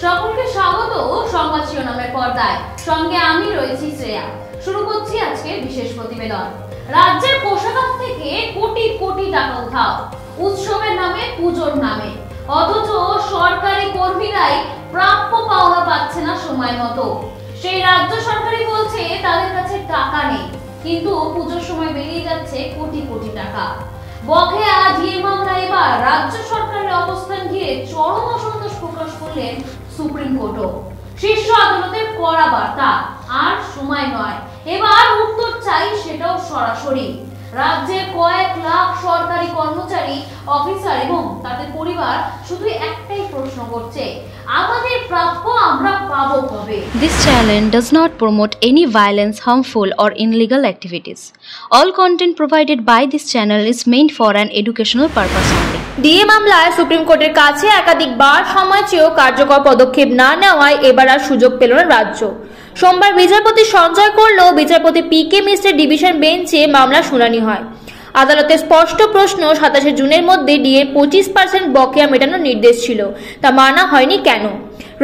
সকলকে স্বাগত সংবাদ শিরোনামের পর্দায়। সঙ্গে আমি রয়েছি শ্রেয়া। শুরু করছি আজকে বিশেষ প্রতিবেদন। রাজ্যের কোষাগার থেকে কোটি কোটি টাকা উঠাও উৎসবের নামে, পুজোর নামে, অথচ সরকারি কর্মীরাই প্রাপ্য পাওনা পাচ্ছে না সময় মতো। সেই রাজ্য সরকারই বলছে তাদের কাছে টাকা নেই, কিন্তু পুজোর সময় বেরিয়ে যাচ্ছে কোটি কোটি টাকা। বকেয়া ডিএ মামলা এবার রাজ্য সরকারের অবস্থান ঘিরে চরম অসন্তোষ প্রকাশ করলেন সুপ্রিম কোর্টও। শীর্ষ আদালতের কড়া বার্তা, আর সময় নয়, এবার উত্তর চাই, সেটাও সরাসরি। রাজ্যে কয়েক লাখ সরকারি কর্মচারী, অফিসার এবং তাদের পরিবার শুধু একটাই প্রশ্ন করছে, আমাদের প্রাপ্য আমরা পাবো কবে? This channel does not promote any violence, harmful or illegal activities. All content provided by this channel is meant for an educational purpose only. DA মামলায় সুপ্রিম কোর্টের কাছে একাধিকবার সময় চেয়েও কার্যকর পদক্ষেপ না নেওয়ায় এবার আর সুযোগ পেল না রাজ্য। সোমবার বিচারপতি সঞ্জয় করল বিচারপতি পি.কে. মিশ্রের ডিভিশন বেঞ্চে মামলা শুনানি হয়। আদালতের স্পষ্ট প্রশ্ন, 27 জুনের মধ্যে ডিএ 25% বকেয়া মেটানোর নির্দেশ ছিল, তা মানা হয়নি কেন?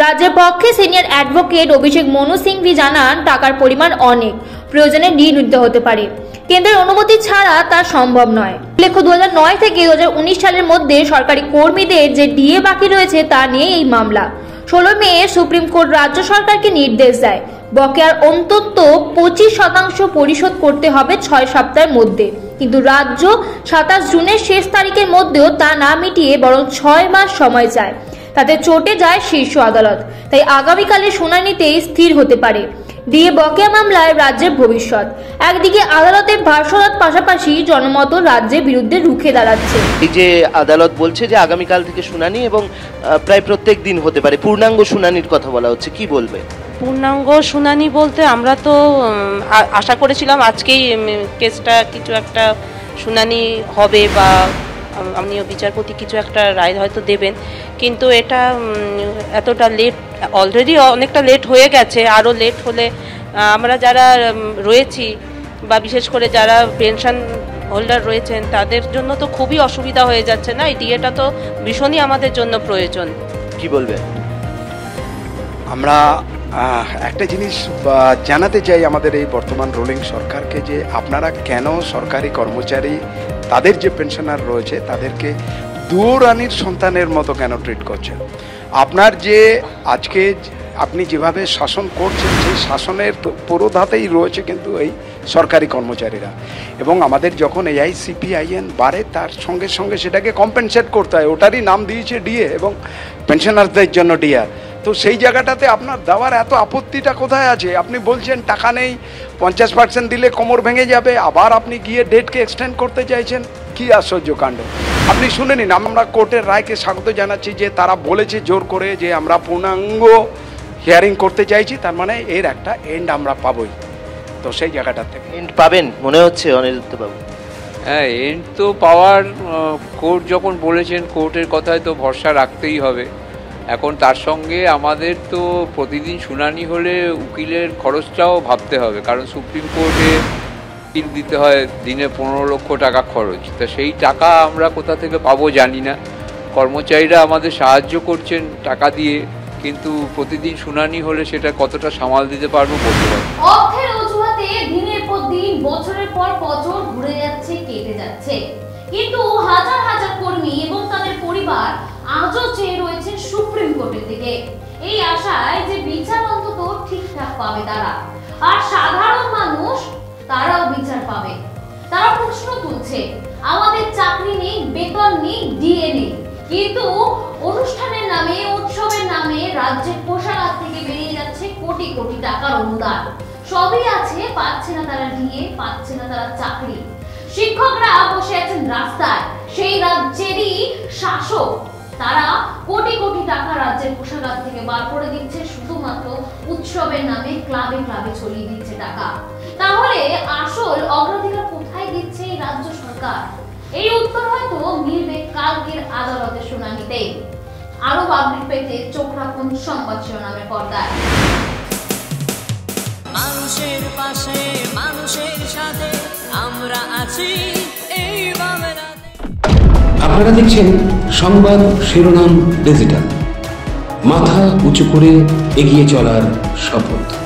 রাজ্যের পক্ষে সিনিয়র অ্যাডভোকেট অভিষেক মনু সিংভি জানান, টাকার পরিমাণ অনেক, প্রয়োজনে ডিএ নিতে হতে পারে, কেন্দ্রের অনুমতি ছাড়া তা সম্ভব নয়। উল্লেখ্য, 2009 থেকে 2019 সালের মধ্যে সরকারি কর্মীদের যে ডিএ বাকি রয়েছে তা নিয়ে এই মামলা। 16 মে সুপ্রিম কোর্ট রাজ্য সরকারকে নির্দেশ দেয়, বকেয়ার অন্তত 25% পরিশোধ করতে হবে 6 সপ্তাহের মধ্যে। কিন্তু রাজ্য 27 জুনের শেষ তারিখের মধ্যেও তা না মিটিয়ে বরং 6 মাস সময় চায়। তাতে চটে যায় শীর্ষ আদালত। তাই আগামীকালের শুনানিতেই স্থির হতে পারে ডিএ বকেয়া মামলায় রাজ্যের ভবিষ্যৎ। একদিকে আদালতের ভাষ্যরত, পাশাপাশি জনমত রাজ্যের বিরুদ্ধে রুখে দাঁড়াচ্ছে। এই যে আদালত বলছে যে আগামীকাল থেকে শুনানি এবং প্রায় প্রত্যেক দিন হতে পারে, পূর্ণাঙ্গ শুনানির কথা বলা হচ্ছে, কি বলবে? পূর্ণাঙ্গ শুনানি বলতে আমরা তো আশা করেছিলাম আজকেই কেসটা কিছু একটা শুনানি হবে বা মাননীয় বিচারপতি কিছু একটা রায় হয়তো দেবেন, কিন্তু এটা এতটা লেট, অলরেডি অনেকটা লেট হয়ে গেছে। আরও লেট হলে আমরা যারা রয়েছি বা বিশেষ করে যারা পেনশন হোল্ডার রয়েছেন তাদের জন্য তো খুবই অসুবিধা হয়ে যাচ্ছে না? এই ডিএটা তো ভীষণই আমাদের জন্য প্রয়োজন। কি বলবে? আমরা একটা জিনিস জানাতে চাই আমাদের এই বর্তমান রুলিং সরকারকে, যে আপনারা কেন সরকারি কর্মচারী, তাদের যে পেনশনার রয়েছে তাদেরকে দুরানির সন্তানের মতো কেন ট্রিট করছেন? আপনার যে আজকে আপনি যেভাবে শাসন করছেন, সেই শাসনের পুরোধাতেই রয়েছে কিন্তু এই সরকারি কর্মচারীরা। এবং আমাদের যখন এআইসিপিআইএন বাড়ে, তার সঙ্গে সঙ্গে সেটাকে কম্পেনসেট করতে হয়। ওটারই নাম দিয়েছে ডিএ এবং পেনশনারদের জন্য ডিআর। তো সেই জায়গাটাতে আপনার দেওয়ার এত আপত্তিটা কোথায় আছে? আপনি বলছেন টাকা নেই, 50% দিলে কোমর ভেঙে যাবে, আবার আপনি গিয়ে ডেটকে এক্সটেন্ড করতে চাইছেন। কি আশ্চর্য কাণ্ড! আপনি শুনে নিন, আমরা কোর্টের রায়কে স্বাগত জানাচ্ছি যে তারা বলেছে জোর করে যে আমরা পূর্ণাঙ্গ হিয়ারিং করতে চাইছি, তার মানে এর একটা এন্ড আমরা পাবোই। তো সেই জায়গাটা থেকে এন্ড পাবেন মনে হচ্ছে অনিরুদ্ধ বাবু? হ্যাঁ, এন্ড তো পাওয়ার, কোর্ট যখন বলেছেন কোর্টের কথায় তো ভরসা রাখতেই হবে। এখন তার সঙ্গে আমাদের তো প্রতিদিন শুনানি হলে উকিলের খরচটাও ভাবতে হবে, কারণ সুপ্রিম কোর্টে উকিল দিতে হয় দিনে 15 লক্ষ টাকা খরচ। তা সেই টাকা আমরা কোথা থেকে পাবো জানি না। কর্মচারীরা আমাদের সাহায্য করছেন টাকা দিয়ে, কিন্তু প্রতিদিন শুনানি হলে সেটা কতটা সামাল দিতে পারবো বলতে পারবো। অর্থের অজুহাতে দিনের পর দিন, বছরের পর বছর ঘুরে যাচ্ছে, কেটে যাচ্ছে, কিন্তু হাজার হাজার কর্মী এবং তাদের পরিবার আজও চেয়ে রয়েছে সুপ্রিম কোর্টের দিকে, এই আশায় যে বিচার অন্তত ঠিকঠাক পাবে তারা। আর সাধারণ মানুষ, তারাও বিচার পাবে। তারা প্রশ্ন তুলছে, আমাদের চাকরি নেই, বেতন নেই, ডিএ নেই, কিন্তু অনুষ্ঠানের নামে, উৎসবের নামে রাজ্যের কোষাগার থেকে বেরিয়ে যাচ্ছে কোটি কোটি টাকার অনুদান। সবই আছে, পাচ্ছে না তারা ডিএ, পাচ্ছে না তারা চাকরি। শিক্ষকরা বসে আছেন রাস্তায়, সেই রাজ্যেরই শাসক তারা কোটি কোটি টাকা রাজ্যের কোষাগার থেকে বার করে দিচ্ছে, শুধুমাত্র উৎসবের নামে ক্লাবে ক্লাবে ছড়িয়ে দিচ্ছে টাকা। তাহলে আসল অগ্রাধিকার কোথায় দিচ্ছে এই রাজ্য সরকার? এই উত্তর হয়তো মিলবে কালকের আদালতের শুনানিতে। আরো আপডেট পেতে চোখ রাখুন সংবাদ শিরোনামের পর্দায়। মানুষের পাশে, মানুষের সাথে আমরা আছি এই বাংলাতে। আপনারা দেখছেন সংবাদ শিরোনাম ডিজিটাল। মাথা উঁচু করে এগিয়ে চলার শপথ।